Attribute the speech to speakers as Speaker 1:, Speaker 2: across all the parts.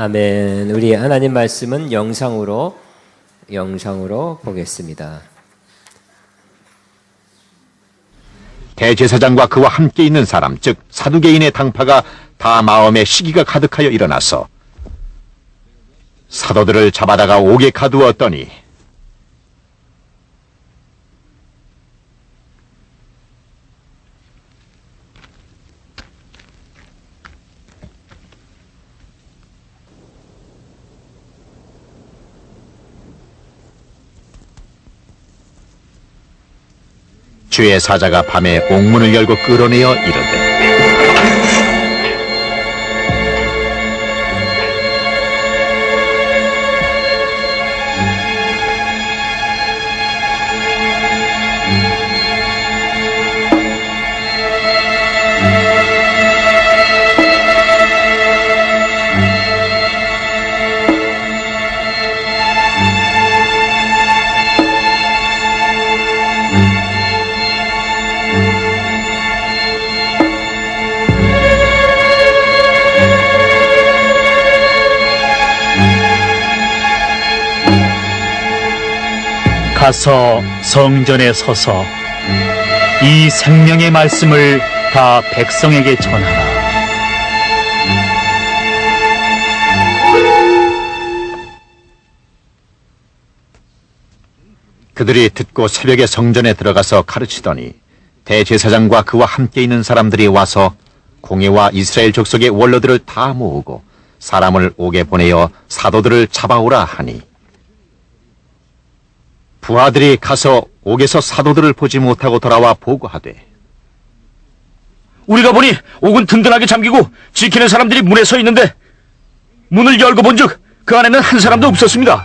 Speaker 1: 아멘. 우리 하나님 말씀은 영상으로 보겠습니다.
Speaker 2: 대제사장과 그와 함께 있는 사람, 즉 사두개인의 당파가 다 마음에 시기가 가득하여 일어나서 사도들을 잡아다가 옥에 가두었더니 주의 사자가 밤에 옥문을 열고 끌어내어 이르되
Speaker 3: 가서 성전에 서서 이 생명의 말씀을 다 백성에게 전하라.
Speaker 2: 그들이 듣고 새벽에 성전에 들어가서 가르치더니 대제사장과 그와 함께 있는 사람들이 와서 공회와 이스라엘 족속의 원로들을 다 모으고 사람을 옥에 보내어 사도들을 잡아오라 하니 부하들이 가서 옥에서 사도들을 보지 못하고 돌아와 보고하되
Speaker 4: 우리가 보니 옥은 든든하게 잠기고 지키는 사람들이 문에 서 있는데 문을 열고 본즉 그 안에는 한 사람도 없었습니다.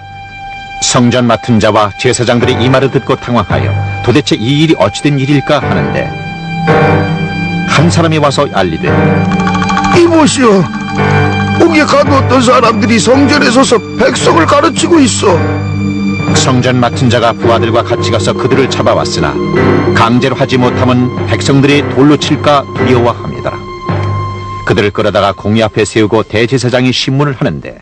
Speaker 2: 성전 맡은 자와 제사장들이 이 말을 듣고 당황하여 도대체 이 일이 어찌된 일일까 하는데 한 사람이 와서 알리되
Speaker 5: 이보시오, 옥에 가두었던 사람들이 성전에 서서 백성을 가르치고 있어.
Speaker 2: 성전 맡은 자가 부하들과 같이 가서 그들을 잡아왔으나 강제로 하지 못하면 백성들이 돌로 칠까 두려워합니다. 그들을 끌어다가 공회 앞에 세우고 대제사장이 신문을 하는데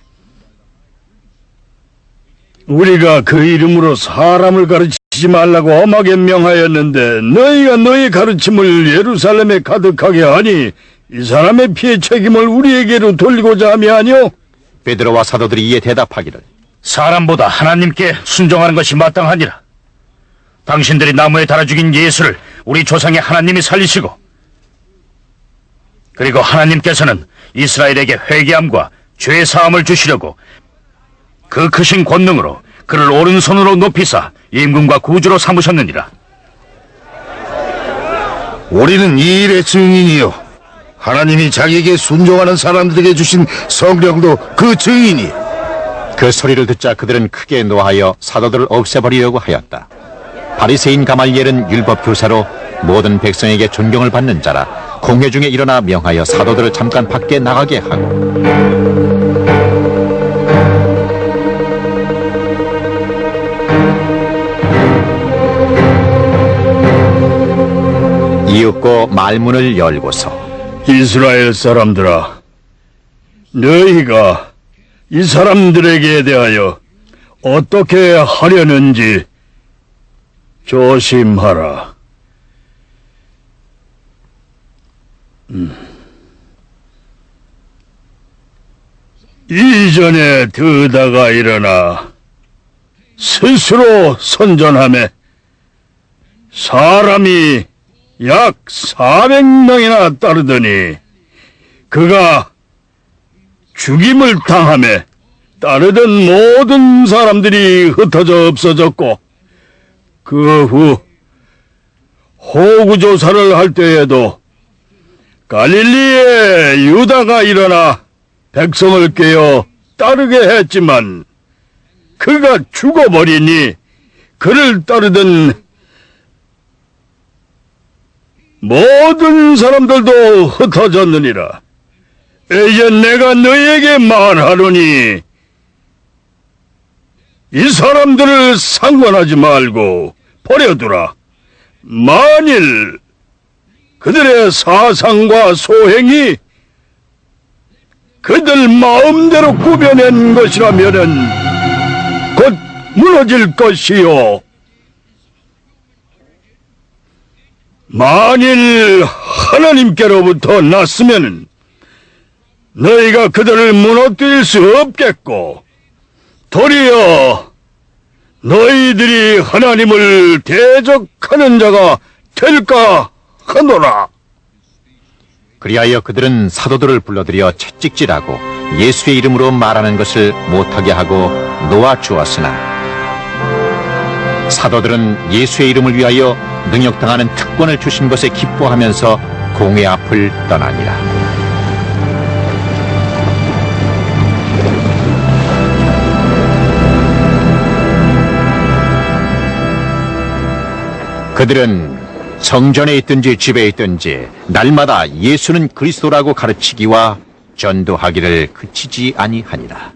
Speaker 5: 우리가 그 이름으로 사람을 가르치지 말라고 엄하게 명하였는데 너희가 너희 가르침을 예루살렘에 가득하게 하니 이 사람의 피해 책임을 우리에게로 돌리고자 함이 아니오?
Speaker 2: 베드로와 사도들이 이에 대답하기를
Speaker 4: 사람보다 하나님께 순종하는 것이 마땅하니라. 당신들이 나무에 달아 죽인 예수를 우리 조상의 하나님이 살리시고 그리고 하나님께서는 이스라엘에게 회개함과 죄 사함을 주시려고 그 크신 권능으로 그를 오른손으로 높이사 임금과 구주로 삼으셨느니라.
Speaker 5: 우리는 이 일의 증인이요, 하나님이 자기에게 순종하는 사람들에게 주신 성령도 그 증인이.
Speaker 2: 그 소리를 듣자 그들은 크게 노하여 사도들을 없애버리려고 하였다. 바리새인 가말리엘은 율법 교사로 모든 백성에게 존경을 받는 자라 공회 중에 일어나 명하여 사도들을 잠깐 밖에 나가게 하고 이윽고 말문을 열고서
Speaker 5: 이스라엘 사람들아, 너희가 이 사람들에게 대하여 어떻게 하려는지 조심하라. 이전에 드다가 일어나 스스로 선전하며 사람이 약 400명이나 따르더니 그가 죽임을 당하며 따르던 모든 사람들이 흩어져 없어졌고 그 후 호구조사를 할 때에도 갈릴리에 유다가 일어나 백성을 꿰어 따르게 했지만 그가 죽어버리니 그를 따르던 모든 사람들도 흩어졌느니라. 이제 내가 너희에게 말하노니 이 사람들을 상관하지 말고 버려두라. 만일 그들의 사상과 소행이 그들 마음대로 꾸며낸 것이라면은 곧 무너질 것이요. 만일 하나님께로부터 났으면은 너희가 그들을 무너뜨릴 수 없겠고, 도리어 너희들이 하나님을 대적하는 자가 될까 하노라.
Speaker 2: 그리하여 그들은 사도들을 불러들여 채찍질하고 예수의 이름으로 말하는 것을 못하게 하고 놓아주었으나 사도들은 예수의 이름을 위하여 능욕당하는 특권을 주신 것에 기뻐하면서 공회 앞을 떠나니라. 그들은 성전에 있든지 집에 있든지 날마다 예수는 그리스도라고 가르치기와 전도하기를 그치지 아니하니라.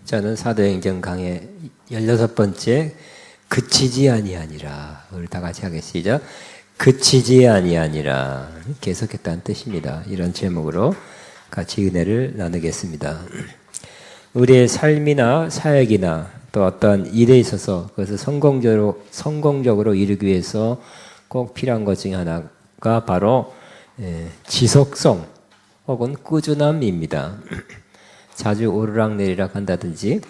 Speaker 1: 저는 사도행전 강의 16번째 그치지 아니하니라. 우리 다 같이 하겠습니다. 그치지 아니하니라. 계속했다는 뜻입니다. 이런 제목으로 같이 은혜를 나누겠습니다. 우리의 삶이나 사역이나 또 어떤 일에 있어서 그것을 성공적으로 이루기 위해서 꼭 필요한 것 중에 하나가 바로 지속성 혹은 꾸준함입니다. 자주 오르락내리락 한다든지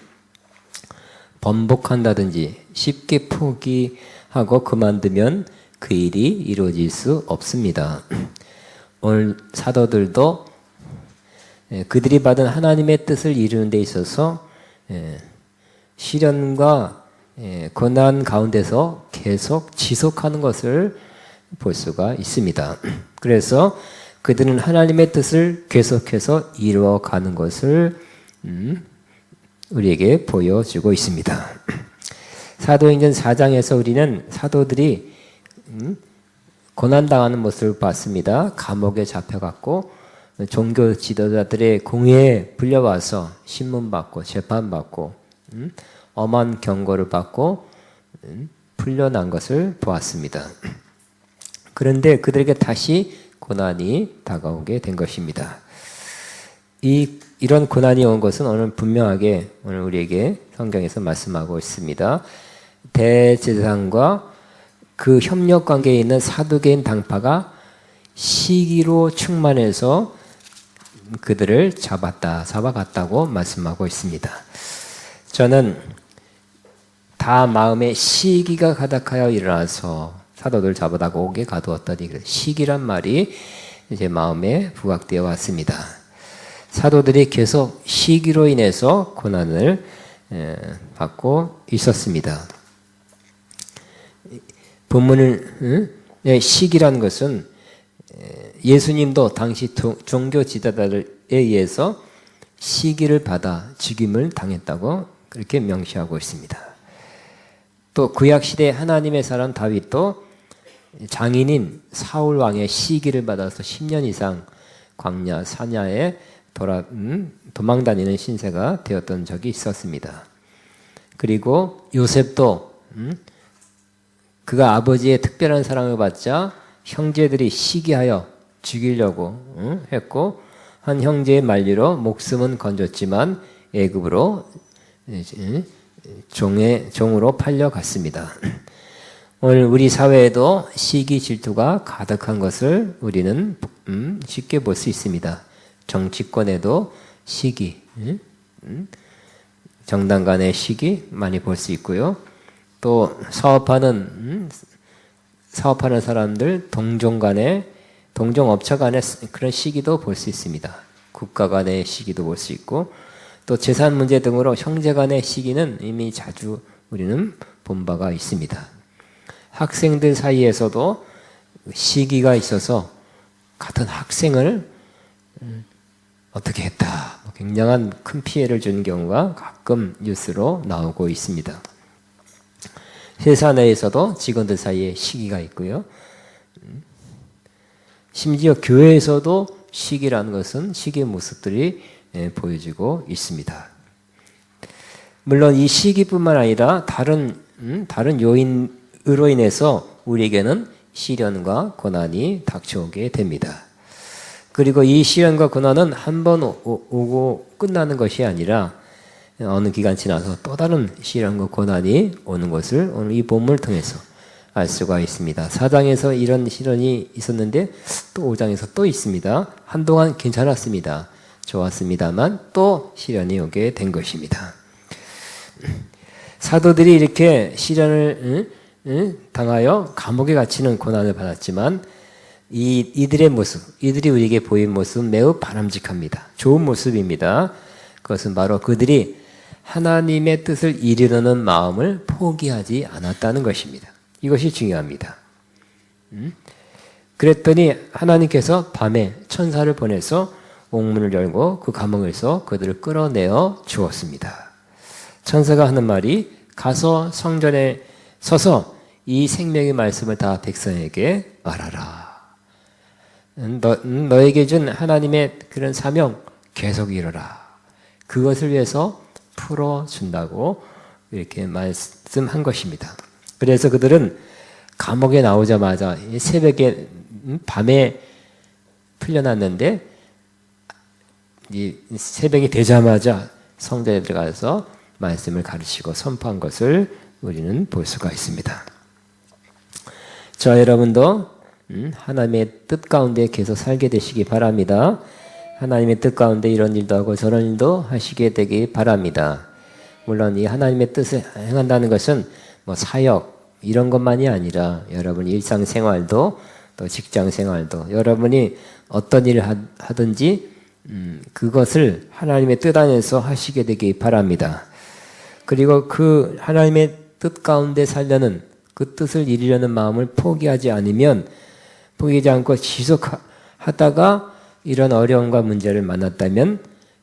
Speaker 1: 번복한다든지 쉽게 포기하고 그만두면 그 일이 이루어질 수 없습니다. 오늘 사도들도 그들이 받은 하나님의 뜻을 이루는 데 있어서 시련과 고난 가운데서 계속 지속하는 것을 볼 수가 있습니다. 그래서 그들은 하나님의 뜻을 계속해서 이루어가는 것을 우리에게 보여주고 있습니다. 사도행전 4장에서 우리는 사도들이 고난당하는 모습을 봤습니다. 감옥에 잡혀갔고 종교 지도자들의 공회에 불려와서 신문받고 재판받고 엄한 경고를 받고 풀려난 것을 보았습니다. 그런데 그들에게 다시 고난이 다가오게 된 것입니다. 이런 고난이 온 것은 오늘 분명하게 오늘 우리에게 성경에서 말씀하고 있습니다. 대제사장과 그 협력 관계에 있는 사두개인 당파가 시기로 충만해서 그들을 잡아갔다고 말씀하고 있습니다. 저는 다 마음에 시기가 가득하여 일어나서 사도들 잡아다가 오게 가두었더니 시기란 말이 제 마음에 부각되어 왔습니다. 사도들이 계속 시기로 인해서 고난을 받고 있었습니다. 본문을 시기란 것은 예수님도 당시 종교 지도자들에 의해서 시기를 받아 죽임을 당했다고 그렇게 명시하고 있습니다. 또 구약시대 하나님의 사람 다윗도 장인인 사울 왕의 시기를 받아서 10년 이상 광야 사냐에 도망다니는 신세가 되었던 적이 있었습니다. 그리고 요셉도 그가 아버지의 특별한 사랑을 받자 형제들이 시기하여 죽이려고 했고 한 형제의 만리로 목숨은 건졌지만 애굽으로 종으로 팔려갔습니다. 오늘 우리 사회에도 시기 질투가 가득한 것을 우리는 쉽게 볼 수 있습니다. 정치권에도 시기, 정당 간의 시기 많이 볼 수 있고요. 또 사업하는 사람들, 동종업체 간의 그런 시기도 볼 수 있습니다. 국가 간의 시기도 볼 수 있고 또 재산 문제 등으로 형제 간의 시기는 이미 자주 우리는 본 바가 있습니다. 학생들 사이에서도 시기가 있어서 같은 학생을 어떻게 했다. 굉장한 큰 피해를 준 경우가 가끔 뉴스로 나오고 있습니다. 회사 내에서도 직원들 사이에 시기가 있고요. 심지어 교회에서도 시기라는 것은 시기의 모습들이 보여지고 있습니다. 물론 이 시기뿐만 아니라 다른 요인으로 인해서 우리에게는 시련과 고난이 닥쳐오게 됩니다. 그리고 이 시련과 고난은 한 번 오고 끝나는 것이 아니라 어느 기간 지나서 또 다른 시련과 고난이 오는 것을 오늘 이 본문을 통해서 알 수가 있습니다. 4장에서 이런 시련이 있었는데 또 5장에서 또 있습니다. 한동안 괜찮았습니다. 좋았습니다만 또 시련이 오게 된 것입니다. 사도들이 이렇게 시련을 당하여 감옥에 갇히는 고난을 받았지만 이들의 모습, 이들이 우리에게 보인 모습은 매우 바람직합니다. 좋은 모습입니다. 그것은 바로 그들이 하나님의 뜻을 이루려는 마음을 포기하지 않았다는 것입니다. 이것이 중요합니다. 그랬더니 하나님께서 밤에 천사를 보내서 옥문을 열고 그 감옥에서 그들을 끌어내어 주었습니다. 천사가 하는 말이 가서 성전에 서서 이 생명의 말씀을 다 백성에게 말하라. 너에게 준 하나님의 그런 사명 계속 이루라. 그것을 위해서 풀어준다고 이렇게 말씀한 것입니다. 그래서 그들은 감옥에 나오자마자 새벽에 밤에 풀려났는데 이 새벽이 되자마자 성전에 들어가서 말씀을 가르치고 선포한 것을 우리는 볼 수가 있습니다. 저 여러분도 하나님의 뜻 가운데 계속 살게 되시기 바랍니다. 하나님의 뜻 가운데 이런 일도 하고 저런 일도 하시게 되기 바랍니다. 물론 이 하나님의 뜻을 행한다는 것은 뭐 사역 이런 것만이 아니라 여러분 일상생활도 또 직장생활도 여러분이 어떤 일을 하든지 그것을 하나님의 뜻 안에서 하시게 되기 바랍니다. 그리고 그 하나님의 뜻 가운데 살려는 그 뜻을 이루려는 마음을 포기하지 않고 지속하다가 이런 어려움과 문제를 만났다면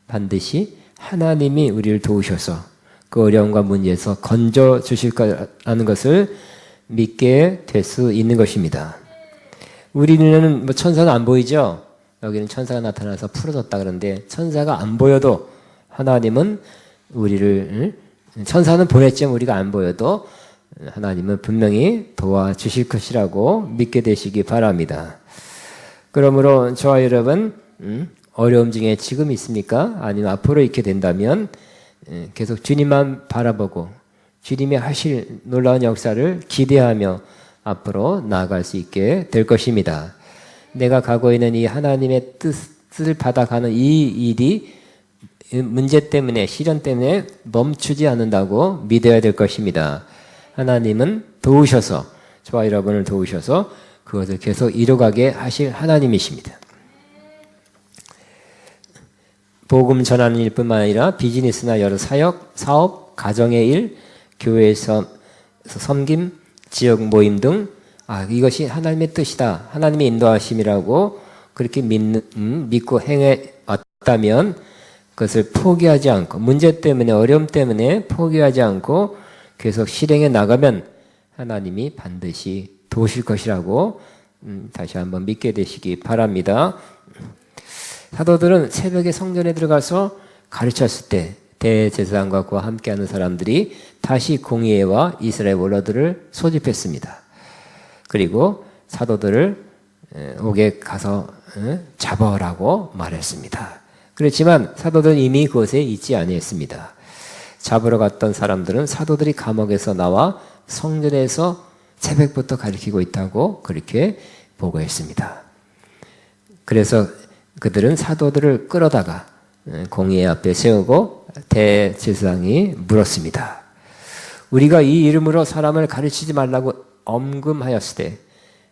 Speaker 1: 반드시 하나님이 우리를 도우셔서 그 어려움과 문제에서 건져 주실 거라는 것을 믿게 될 수 있는 것입니다. 우리 눈에는 뭐 천사는 안 보이죠? 여기는 천사가 나타나서 풀어줬다 그러는데 천사가 안 보여도 하나님은 우리를 천사는 보냈지만 우리가 안 보여도 하나님은 분명히 도와주실 것이라고 믿게 되시기 바랍니다. 그러므로 저와 여러분 어려움 중에 지금 있습니까? 아니면 앞으로 있게 된다면 계속 주님만 바라보고 주님이 하실 놀라운 역사를 기대하며 앞으로 나아갈 수 있게 될 것입니다. 내가 가고 있는 이 하나님의 뜻을 받아가는 이 일이 문제 때문에 시련 때문에 멈추지 않는다고 믿어야 될 것입니다. 하나님은 도우셔서 저와 여러분을 도우셔서 그것을 계속 이루어가게 하실 하나님이십니다. 복음 전하는 일뿐만 아니라 비즈니스나 여러 사업, 가정의 일, 교회에서 섬김, 지역 모임 등 이것이 하나님의 뜻이다. 하나님의 인도하심이라고 그렇게 믿고 행해 왔다면 그것을 포기하지 않고 문제 때문에 어려움 때문에 포기하지 않고 계속 실행해 나가면 하나님이 반드시 도우실 것이라고 다시 한번 믿게 되시기 바랍니다. 사도들은 새벽에 성전에 들어가서 가르쳤을 때 대제사장과 그와 함께하는 사람들이 다시 공의회와 이스라엘 원로들을 소집했습니다. 그리고 사도들을 옥에 가서 잡아오라고 말했습니다. 그렇지만 사도들은 이미 그곳에 있지 아니했습니다. 잡으러 갔던 사람들은 사도들이 감옥에서 나와 성전에서 새벽부터 가르치고 있다고 그렇게 보고했습니다. 그래서 그들은 사도들을 끌어다가 공의회 앞에 세우고 대제사장이 물었습니다. 우리가 이 이름으로 사람을 가르치지 말라고 엄금하였을 때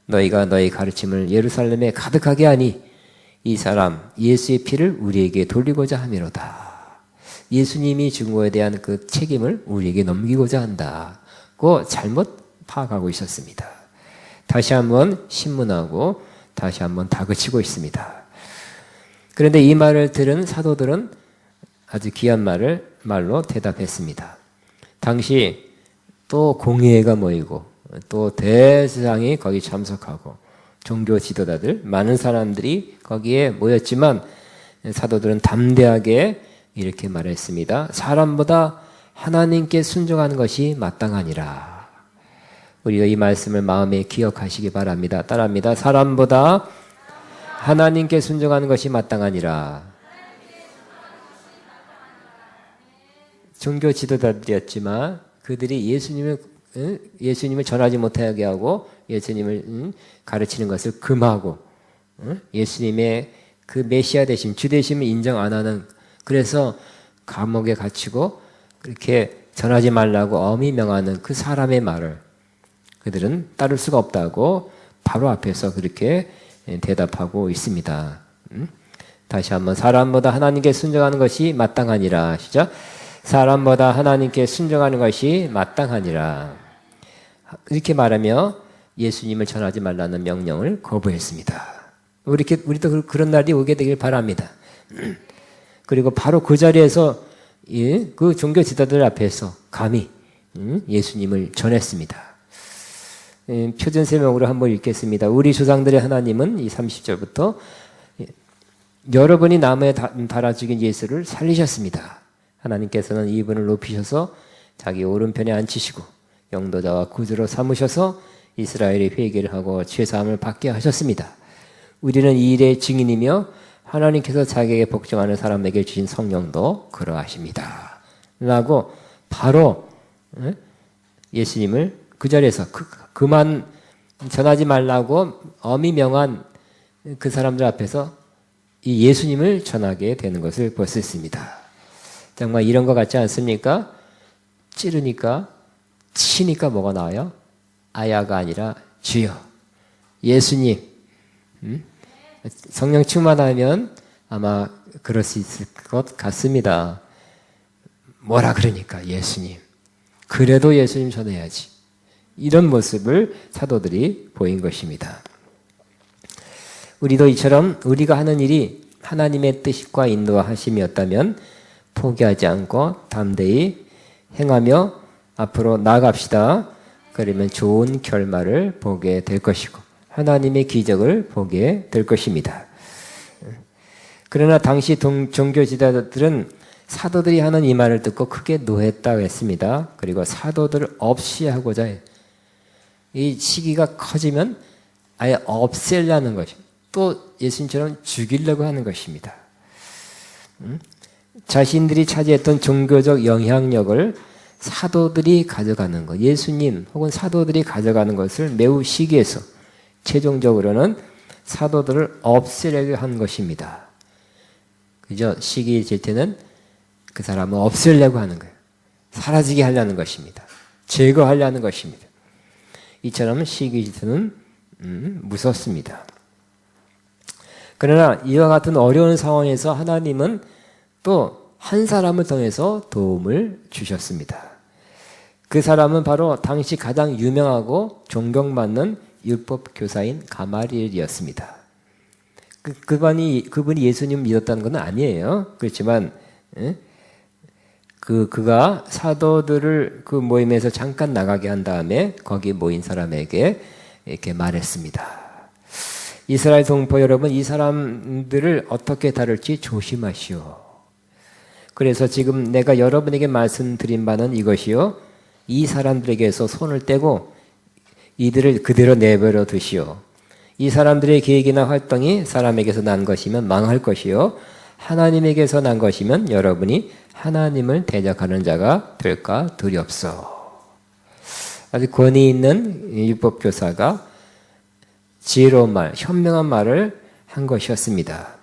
Speaker 1: 너희가 너희 가르침을 예루살렘에 가득하게 하니 이 사람 예수의 피를 우리에게 돌리고자 함이로다. 예수님이 죽은 것에 대한 그 책임을 우리에게 넘기고자 한다고 잘못 파악하고 있었습니다. 다시 한번 신문하고 다시 한번 다그치고 있습니다. 그런데 이 말을 들은 사도들은 아주 귀한 말로 대답했습니다. 당시 또 공의회가 모이고 또 대제사장이 거기 참석하고 종교 지도자들 많은 사람들이 거기에 모였지만 사도들은 담대하게 이렇게 말했습니다. 사람보다 하나님께 순종하는 것이 마땅하니라. 우리가 이 말씀을 마음에 기억하시기 바랍니다. 따라합니다. 사람보다 하나님께 순종하는 것이 마땅하니라. 종교 지도자들이었지만 그들이 예수님을 전하지 못하게 하고 예수님을 가르치는 것을 금하고 예수님의 그 메시아 되심, 주 되심을 인정 안 하는, 그래서 감옥에 갇히고 그렇게 전하지 말라고 엄히 명하는 그 사람의 말을 그들은 따를 수가 없다고 바로 앞에서 그렇게 대답하고 있습니다. 다시 한번 사람보다 하나님께 순종하는 것이 마땅하니라. 시작. 사람보다 하나님께 순종하는 것이 마땅하니라. 이렇게 말하며 예수님을 전하지 말라는 명령을 거부했습니다. 우리도 그런 날이 오게 되길 바랍니다. 그리고 바로 그 자리에서 그 종교 지도자들 앞에서 감히 예수님을 전했습니다. 표준 세명으로 한번 읽겠습니다. 우리 조상들의 하나님은 이 30절부터 여러분이 나무에 달아 죽인 예수를 살리셨습니다. 하나님께서는 이분을 높이셔서 자기 오른편에 앉히시고 영도자와 구주로 삼으셔서 이스라엘의 회개를 하고 죄사함을 받게 하셨습니다. 우리는 이 일의 증인이며 하나님께서 자기에게 복종하는 사람에게 주신 성령도 그러하십니다. 라고 바로 예수님을 그 자리에서 그만 전하지 말라고 엄히 명한 그 사람들 앞에서 이 예수님을 전하게 되는 것을 볼 수 있습니다. 정말 이런 것 같지 않습니까? 찌르니까 치니까 뭐가 나와요? 아야가 아니라 주여, 예수님. 성령 충만하면 아마 그럴 수 있을 것 같습니다. 뭐라 그러니까 예수님. 그래도 예수님 전해야지. 이런 모습을 사도들이 보인 것입니다. 우리도 이처럼 우리가 하는 일이 하나님의 뜻과 인도하심이었다면 포기하지 않고 담대히 행하며 앞으로 나아갑시다. 그러면 좋은 결말을 보게 될 것이고 하나님의 기적을 보게 될 것입니다. 그러나 당시 종교 지도자들은 사도들이 하는 이 말을 듣고 크게 노했다고 했습니다. 그리고 사도들을 없이 하고자 해요. 이 시기가 커지면 아예 없애려는 것입니다. 또 예수님처럼 죽이려고 하는 것입니다. 자신들이 차지했던 종교적 영향력을 사도들이 가져가는 것, 예수님 혹은 사도들이 가져가는 것을 매우 시기해서 최종적으로는 사도들을 없애려고 한 것입니다. 그죠? 시기해질 때는 그 사람을 없애려고 하는 거예요. 사라지게 하려는 것입니다. 제거하려는 것입니다. 이처럼 시기질투는 무섭습니다. 그러나 이와 같은 어려운 상황에서 하나님은 또 한 사람을 통해서 도움을 주셨습니다. 그 사람은 바로 당시 가장 유명하고 존경받는 율법 교사인 가말리엘이었습니다. 그분이 예수님을 믿었다는 건 아니에요. 그렇지만 그가 사도들을 그 모임에서 잠깐 나가게 한 다음에 거기 모인 사람에게 이렇게 말했습니다. 이스라엘 동포 여러분, 이 사람들을 어떻게 다룰지 조심하시오. 그래서 지금 내가 여러분에게 말씀드린 바는 이것이요. 이 사람들에게서 손을 떼고 이들을 그대로 내버려 두시오. 이 사람들의 계획이나 활동이 사람에게서 난 것이면 망할 것이요. 하나님에게서 난 것이면 여러분이 하나님을 대적하는 자가 될까 두렵소. 아주 권위 있는 율법교사가 지혜로운 말, 현명한 말을 한 것이었습니다.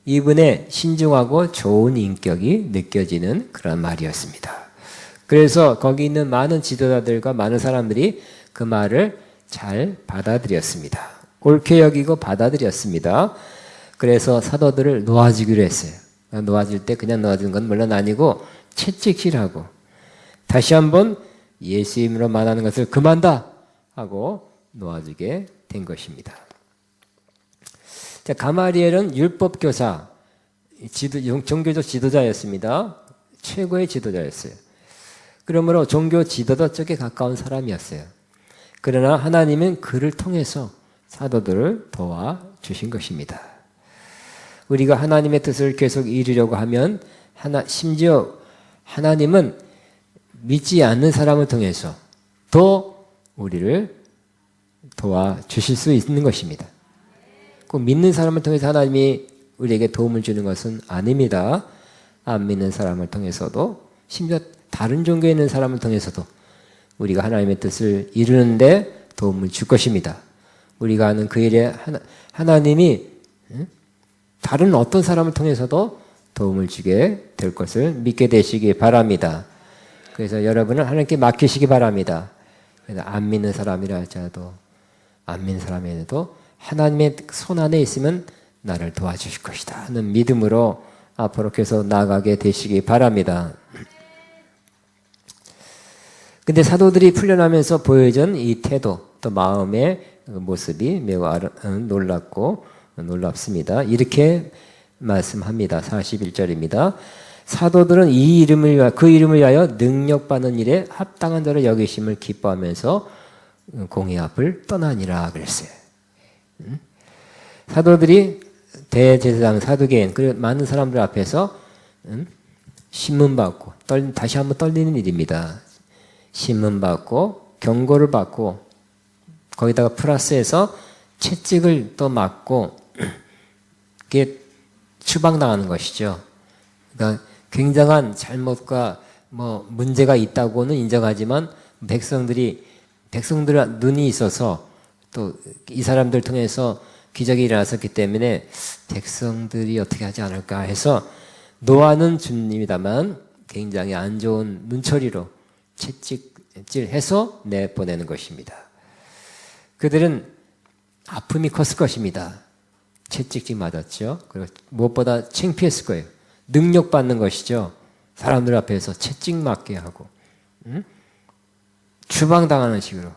Speaker 1: 이분의 신중하고 좋은 인격이 느껴지는 그런 말이었습니다. 그래서 거기 있는 많은 지도자들과 많은 사람들이 그 말을 잘 받아들였습니다. 옳게 여기고 받아들였습니다. 그래서 사도들을 놓아주기로 했어요. 놓아줄 때 그냥 놓아주는 건 물론 아니고 채찍질하고 다시 한번 예수님으로 말하는 것을 그만다 하고 놓아주게 된 것입니다. 자, 가말리엘은 율법 교사, 종교적 지도자였습니다. 최고의 지도자였어요. 그러므로 종교 지도자 쪽에 가까운 사람이었어요. 그러나 하나님은 그를 통해서 사도들을 도와주신 것입니다. 우리가 하나님의 뜻을 계속 이루려고 하면 심지어 하나님은 믿지 않는 사람을 통해서 또 우리를 도와주실 수 있는 것입니다. 꼭 믿는 사람을 통해서 하나님이 우리에게 도움을 주는 것은 아닙니다. 안 믿는 사람을 통해서도 심지어 다른 종교에 있는 사람을 통해서도 우리가 하나님의 뜻을 이루는데 도움을 줄 것입니다. 우리가 하는 그 일에 하나님이 다른 어떤 사람을 통해서도 도움을 주게 될 것을 믿게 되시기 바랍니다. 그래서 여러분은 하나님께 맡기시기 바랍니다. 그래서 안 믿는 사람이라 할지라도 안 믿는 사람에도 하나님의 손 안에 있으면 나를 도와주실 것이다 하는 믿음으로 앞으로 계속 나아가게 되시기 바랍니다. 근데 사도들이 풀려나면서 보여준 이 태도 또 마음의 모습이 매우 놀랍고 놀랍습니다. 이렇게 말씀합니다. 41절입니다. 사도들은 그 이름을 위하여 능력받는 일에 합당한 자로 여기심을 기뻐하면서 공회 앞을 떠나니라 그랬어요. 사도들이 대제사장, 사두개인 그리고 많은 사람들 앞에서 신문받고 다시 한번 떨리는 일입니다. 신문받고 경고를 받고 거기다가 플러스해서 채찍을 또 맞고 그게 추방당하는 것이죠. 그러니까 굉장한 잘못과 문제가 있다고는 인정하지만 백성들의 눈이 있어서 또 이 사람들 통해서 기적이 일어났었기 때문에 백성들이 어떻게 하지 않을까 해서 노아는 주님이다만 굉장히 안 좋은 눈초리로 채찍질해서 내보내는 것입니다. 그들은 아픔이 컸을 것입니다. 채찍질 맞았죠. 그리고 무엇보다 창피했을 거예요. 능력받는 것이죠. 사람들 앞에서 채찍 맞게 하고 추방당하는 식으로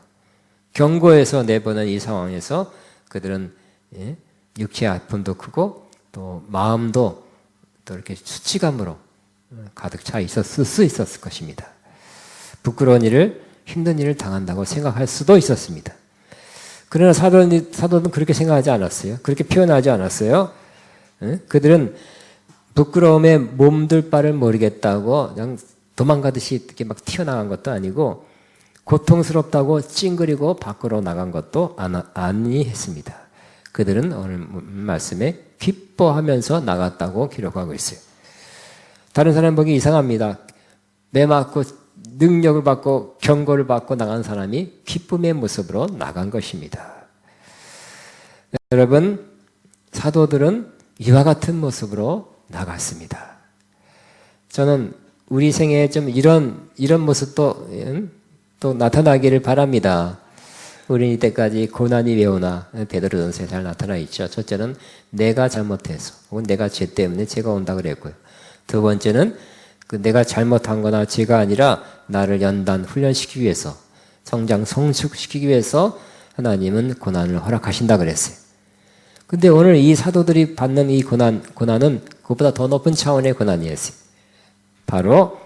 Speaker 1: 경고해서 내보낸 이 상황에서 그들은 육체의 아픔도 크고 또 마음도 또 이렇게 수치감으로 가득 차 있었을 수 있었을 것입니다. 부끄러운 일을 힘든 일을 당한다고 생각할 수도 있었습니다. 그러나 사도는 그렇게 생각하지 않았어요. 그렇게 표현하지 않았어요. 그들은 부끄러움에 몸둘 바를 모르겠다고 그냥 도망가듯이 이렇게 막 튀어나간 것도 아니고 고통스럽다고 찡그리고 밖으로 나간 것도 아니했습니다. 그들은 오늘 말씀에 기뻐하면서 나갔다고 기록하고 있어요. 다른 사람 보기 이상합니다. 매 맞고 능력을 받고 경고를 받고 나간 사람이 기쁨의 모습으로 나간 것입니다. 여러분, 사도들은 이와 같은 모습으로 나갔습니다. 저는 우리 생애에 좀 이런 모습도 또 나타나기를 바랍니다. 우리는 이때까지 고난이 왜 오나 베드로전서에 잘 나타나 있죠. 첫째는 내가 잘못해서 혹은 내가 죄 때문에 죄가 온다 그랬고요. 두 번째는 내가 잘못한 거나 죄가 아니라 나를 연단 훈련시키기 위해서 성장 성숙시키기 위해서 하나님은 고난을 허락하신다 그랬어요. 근데 오늘 이 사도들이 받는 이 고난은 그것보다 더 높은 차원의 고난이었어요. 바로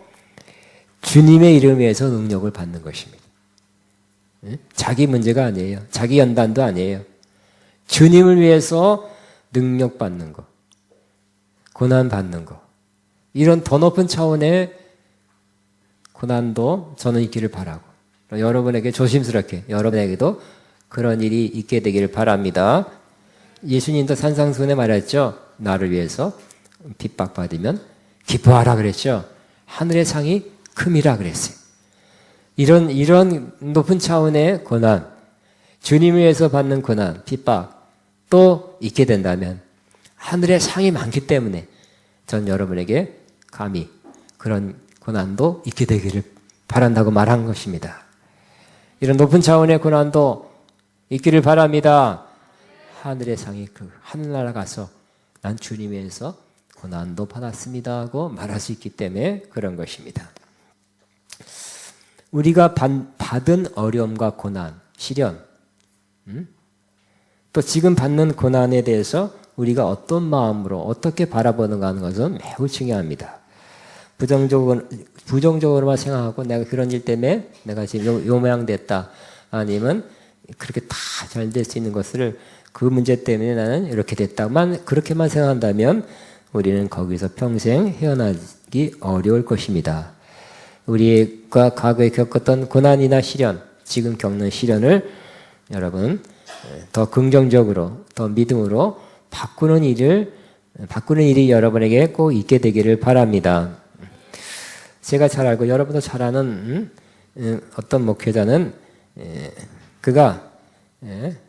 Speaker 1: 주님의 이름 위해서 능력을 받는 것입니다. 자기 문제가 아니에요. 자기 연단도 아니에요. 주님을 위해서 능력 받는 거, 고난 받는 거, 이런 더 높은 차원의 고난도 저는 있기를 바라고 여러분에게 조심스럽게 여러분에게도 그런 일이 있게 되기를 바랍니다. 예수님도 산상수훈에 말했죠. 나를 위해서 핍박받으면 기뻐하라 그랬죠. 하늘의 상이 큼이라 그랬어요. 이런 높은 차원의 고난, 주님을 위해서 받는 고난, 핍박 또 있게 된다면 하늘의 상이 많기 때문에 전 여러분에게 감히 그런 고난도 있게 되기를 바란다고 말한 것입니다. 이런 높은 차원의 고난도 있기를 바랍니다. 하늘의 상이 그 하늘나라 가서 난 주님 위해서 고난도 받았습니다 하고 말할 수 있기 때문에 그런 것입니다. 우리가 받은 어려움과 고난, 시련, 또 지금 받는 고난에 대해서 우리가 어떤 마음으로 어떻게 바라보는가 하는 것은 매우 중요합니다. 부정적으로만 생각하고 내가 그런 일 때문에 내가 지금 요 모양 됐다. 아니면 그렇게 다 잘 될 수 있는 것을 그 문제 때문에 나는 이렇게 됐다만 그렇게만 생각한다면 우리는 거기서 평생 헤어나기 어려울 것입니다. 우리가 과거에 겪었던 고난이나 시련, 지금 겪는 시련을 여러분 더 긍정적으로, 더 믿음으로 바꾸는 일이 여러분에게 꼭 있게 되기를 바랍니다. 제가 잘 알고 여러분도 잘 아는 어떤 목회자는 그가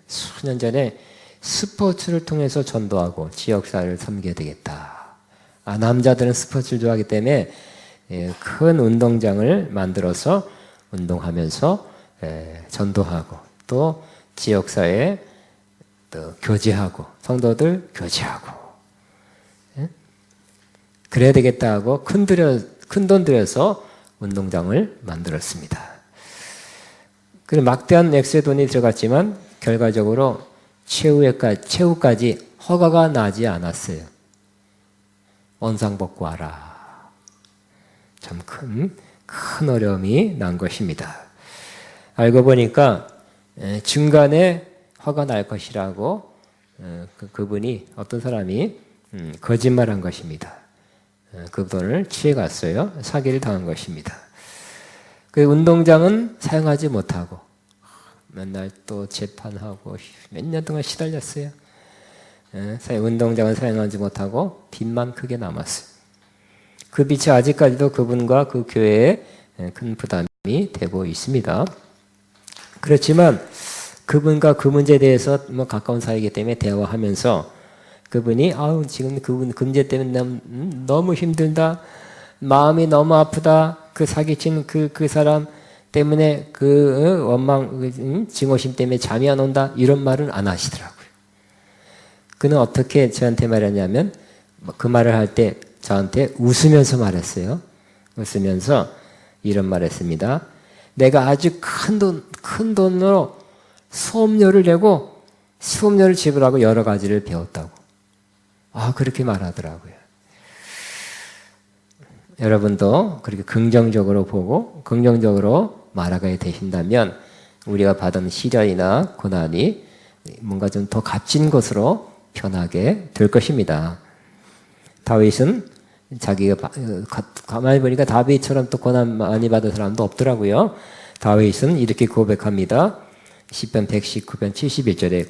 Speaker 1: 수년 전에 스포츠를 통해서 전도하고 지역사회를 섬겨야 되겠다. 남자들은 스포츠를 좋아하기 때문에 큰 운동장을 만들어서 운동하면서 전도하고 또 지역사회에 또 교제하고 성도들 교제하고 그래야 되겠다 하고 큰 돈 들여서 운동장을 만들었습니다. 그리고 막대한 액수의 돈이 들어갔지만 결과적으로 최후까지 허가가 나지 않았어요. 원상복구하라. 참 큰 어려움이 난 것입니다. 알고 보니까 중간에 허가 날 것이라고 그분이 어떤 사람이 거짓말한 것입니다. 그 돈을 취해갔어요. 사기를 당한 것입니다. 그 운동장은 사용하지 못하고 맨날 또 재판하고 몇 년 동안 시달렸어요. 운동장은 사용하지 못하고 빚만 크게 남았어요. 그 빚이 아직까지도 그분과 그 교회에 큰 부담이 되고 있습니다. 그렇지만 그분과 그 문제에 대해서 가까운 사이이기 때문에 대화하면서 그분이 지금 그분 그 문제 때문에 너무 힘들다, 마음이 너무 아프다, 그 사기친 그 사람 때문에 그 원망, 증오심 때문에 잠이 안 온다 이런 말은 안 하시더라고요. 그는 어떻게 저한테 말했냐면 그 말을 할 때 저한테 웃으면서 말했어요. 웃으면서 이런 말했습니다. 내가 아주 큰 돈으로 수업료를 내고 수업료를 지불하고 여러 가지를 배웠다고. 그렇게 말하더라고요. 여러분도 그렇게 긍정적으로 보고 긍정적으로 말하게 되신다면 우리가 받은 시련이나 고난이 뭔가 좀 더 값진 것으로 변하게 될 것입니다. 다윗은 자기가 가만히 보니까 다윗처럼 또 고난 많이 받은 사람도 없더라고요. 다윗은 이렇게 고백합니다. 시편 119편 71절에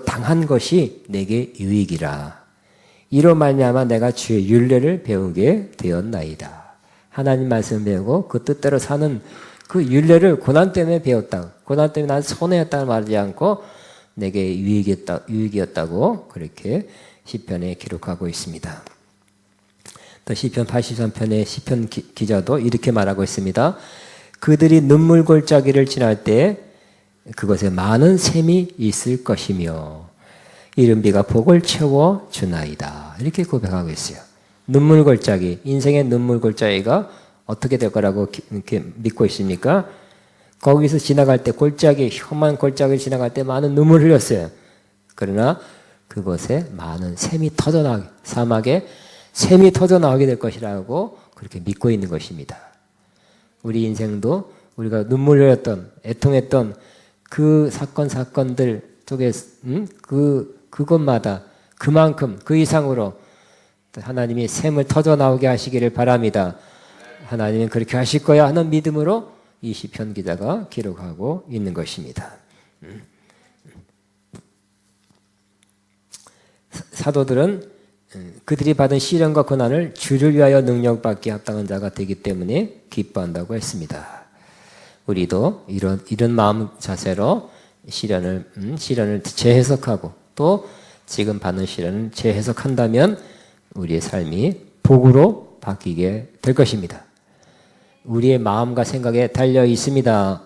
Speaker 1: 당한 것이 내게 유익이라. 이로 말미암아 내가 주의 율례를 배우게 되었나이다. 하나님 말씀 배우고 그 뜻대로 사는 그 율례를 고난 때문에 배웠다. 고난 때문에 난 손해였다고 말하지 않고 내게 유익이었다고 그렇게 시편에 기록하고 있습니다. 또 시편 83편의 시편 기자도 이렇게 말하고 있습니다. 그들이 눈물 골짜기를 지날 때 그것에 많은 샘이 있을 것이며 이른 비가 복을 채워 주나이다. 이렇게 고백하고 있어요. 눈물 골짜기, 인생의 눈물 골짜기가 어떻게 될 거라고 이렇게 믿고 있습니까? 거기서 지나갈 때 험한 골짜기를 지나갈 때 많은 눈물을 흘렸어요. 그러나 그곳에 많은 샘이 터져나오게, 사막에 샘이 터져나오게 될 것이라고 그렇게 믿고 있는 것입니다. 우리 인생도 우리가 눈물 흘렸던, 애통했던 그 사건들 속에 그것마다 그만큼 그 이상으로 하나님이 샘을 터져 나오게 하시기를 바랍니다. 하나님은 그렇게 하실 거야 하는 믿음으로 이 시편 기자가 기록하고 있는 것입니다. 사도들은 그들이 받은 시련과 고난을 주를 위하여 능력받게 합당한 자가 되기 때문에 기뻐한다고 했습니다. 우리도 이런 마음 자세로 시련을 재해석하고 또 지금 받는 시련을 재해석한다면 우리의 삶이 복으로 바뀌게 될 것입니다. 우리의 마음과 생각에 달려 있습니다.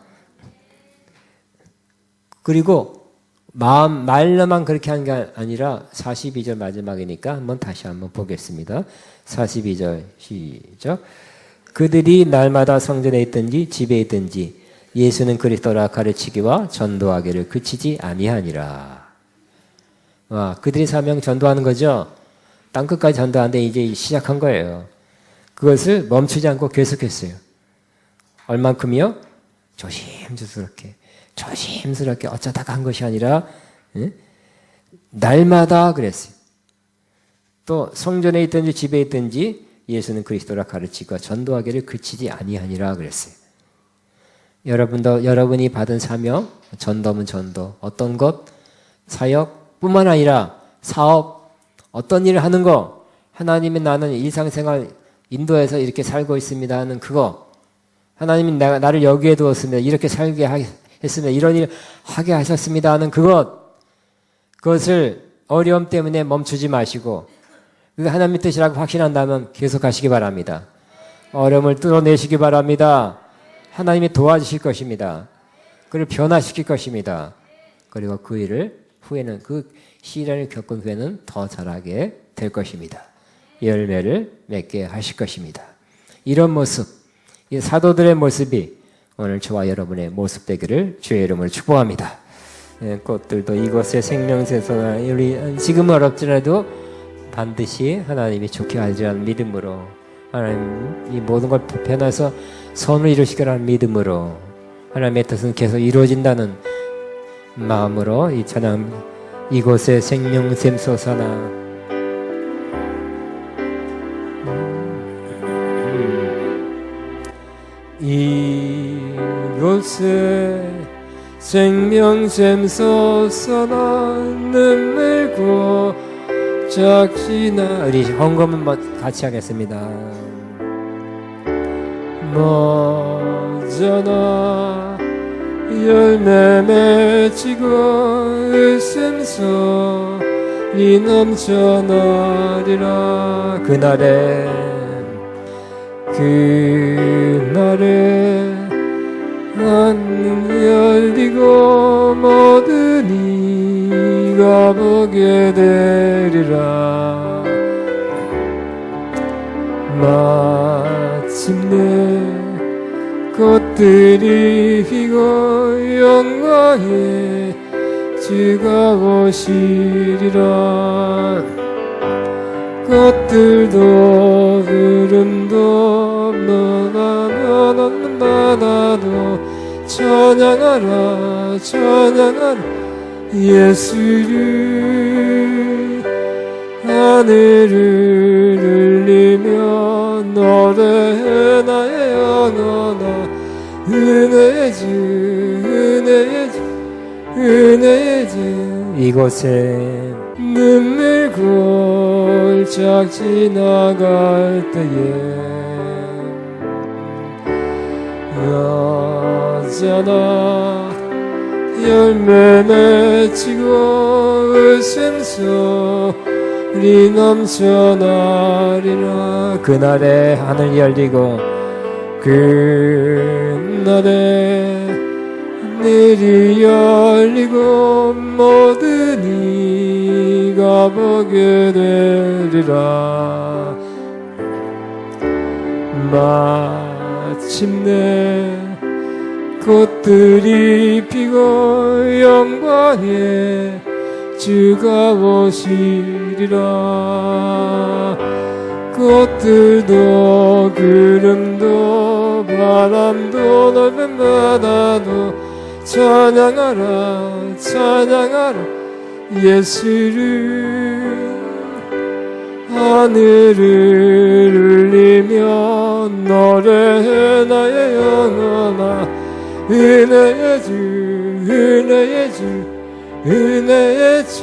Speaker 1: 그리고 말로만 그렇게 하는 게 아니라 42절 마지막이니까 다시 한번 보겠습니다. 42절 시작. 그들이 날마다 성전에 있든지 집에 있든지 예수는 그리스도라 가르치기와 전도하기를 그치지 아니하니라. 그들이 사명 전도하는 거죠. 땅끝까지 전도하는데 이제 시작한 거예요. 그것을 멈추지 않고 계속했어요. 얼만큼이요? 조심스럽게 어쩌다가 한 것이 아니라 날마다 그랬어요. 또 성전에 있든지 집에 있든지 예수는 그리스도라 가르치고 전도하기를 그치지 아니하니라 그랬어요. 여러분이 받은 사명, 전도면 전도, 어떤 것, 사역뿐만 아니라 사업, 어떤 일을 하는 거, 하나님이 나는 일상생활 인도에서 이렇게 살고 있습니다 하는 그거, 하나님이 나를 여기에 두었습니다. 이렇게 살게 했습니다. 이런 일 하게 하셨습니다 하는 그것을 어려움 때문에 멈추지 마시고, 그게 하나님의 뜻이라고 확신한다면 계속 가시기 바랍니다. 어려움을 뚫어내시기 바랍니다. 하나님이 도와주실 것입니다. 그를 변화시킬 것입니다. 그리고 그 일을 후에는 그 시련을 겪은 후에는 더 잘하게 될 것입니다. 열매를 맺게 하실 것입니다. 이런 모습, 이 사도들의 모습이 오늘 저와 여러분의 모습 되기를 주의 이름으로 축복합니다. 꽃들도 이곳의 생명새서 우리 지금 어렵더라도 반드시 하나님이 좋게 하리라는 믿음으로 하나님 이 모든 걸 보편해서 선을 이루시기라는 믿음으로 하나님의 뜻은 계속 이루어진다는 마음으로 이 찬양 이곳의 생명샘 솟아나 이곳에 생명샘 솟아나 눈물고 작지나 우리 헌금은 같이 하겠습니다. 머저나 열매 맺히고 웃음소리 넘쳐나리라. 그날에 하늘 열리고 모든 이가 보게 되리라. 마침내 꽃들이 피고 영광의 주가 오시리라. 꽃들도 구름도 많아도 찬양하라 찬양하라 예수를. 하늘을 울리며 노래해 나의 영혼아 은혜의 주 은혜의 주 은혜의 주. 이곳에 눈물 골짝 지나갈 때에 여자나 열매 맺히고 웃음소리 넘쳐나리라. 그날에 하늘 열리고 그날에 하늘이 열리고 모든 이가 보게 되리라. 마침내 꽃들이 피고 영광의 주가 오시리라. 꽃들도 구름도 바람도 넓은 바다도 찬양하라 찬양하라 예수를. 하늘을 울리며 노래해 나의 영혼아 은혜의 주 은혜의 주 은혜의 주.